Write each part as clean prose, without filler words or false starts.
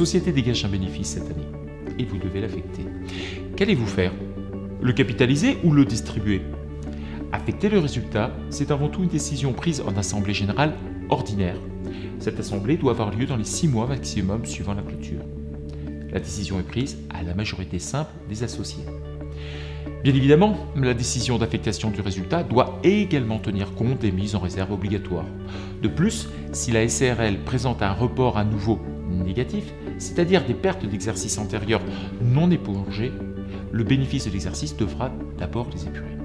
société dégage un bénéfice cette année et vous devez l'affecter. Qu'allez-vous faire? Le capitaliser ou le distribuer? Affecter le résultat, c'est avant tout une décision prise en assemblée générale ordinaire. Cette assemblée doit avoir lieu dans les 6 mois maximum suivant la clôture. La décision est prise à la majorité simple des associés. Bien évidemment, la décision d'affectation du résultat doit également tenir compte des mises en réserve obligatoires. De plus, si la SARL présente un report à nouveau négatif, c'est-à-dire des pertes d'exercice antérieurs non épongées, le bénéfice de l'exercice devra d'abord les épurer.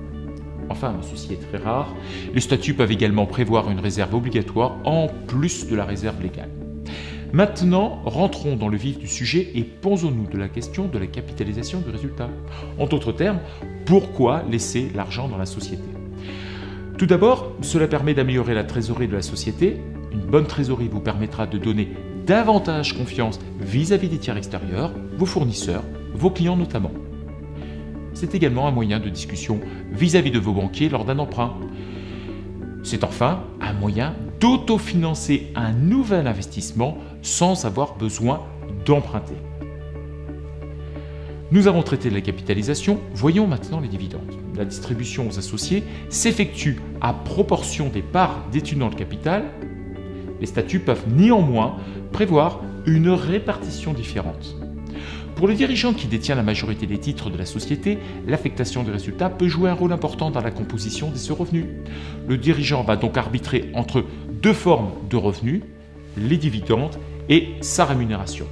Enfin, mais ceci est très rare, les statuts peuvent également prévoir une réserve obligatoire en plus de la réserve légale. Maintenant, rentrons dans le vif du sujet et posons-nous de la question de la capitalisation du résultat. En d'autres termes, pourquoi laisser l'argent dans la société? Tout d'abord, cela permet d'améliorer la trésorerie de la société. Une bonne trésorerie vous permettra de donner davantage confiance vis-à-vis des tiers extérieurs, vos fournisseurs, vos clients notamment. C'est également un moyen de discussion vis-à-vis de vos banquiers lors d'un emprunt. C'est enfin un moyen d'autofinancer un nouvel investissement sans avoir besoin d'emprunter. Nous avons traité de la capitalisation, voyons maintenant les dividendes. La distribution aux associés s'effectue à proportion des parts détenues dans le capital. Les statuts peuvent néanmoins prévoir une répartition différente. Pour le dirigeant qui détient la majorité des titres de la société, l'affectation des résultats peut jouer un rôle important dans la composition de ses revenus. Le dirigeant va donc arbitrer entre 2 formes de revenus, les dividendes et sa rémunération.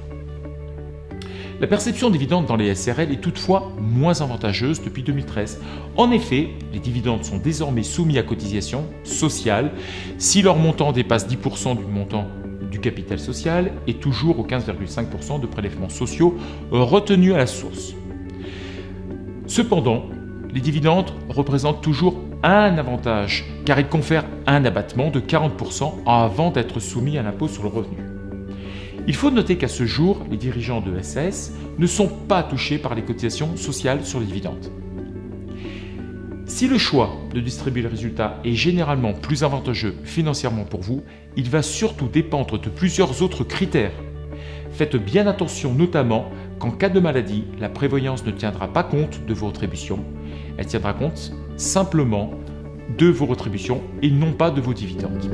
La perception des dividendes dans les SARL est toutefois moins avantageuse depuis 2013. En effet, les dividendes sont désormais soumis à cotisation sociale si leur montant dépasse 10% du montant du capital social et toujours aux 15,5% de prélèvements sociaux retenus à la source. Cependant, les dividendes représentent toujours un avantage car ils confèrent un abattement de 40% avant d'être soumis à l'impôt sur le revenu. Il faut noter qu'à ce jour, les dirigeants de SAS ne sont pas touchés par les cotisations sociales sur les dividendes. Si le choix de distribuer le résultat est généralement plus avantageux financièrement pour vous, il va surtout dépendre de plusieurs autres critères. Faites bien attention notamment qu'en cas de maladie, la prévoyance ne tiendra pas compte de vos rétributions. Elle tiendra compte simplement de vos rétributions et non pas de vos dividendes.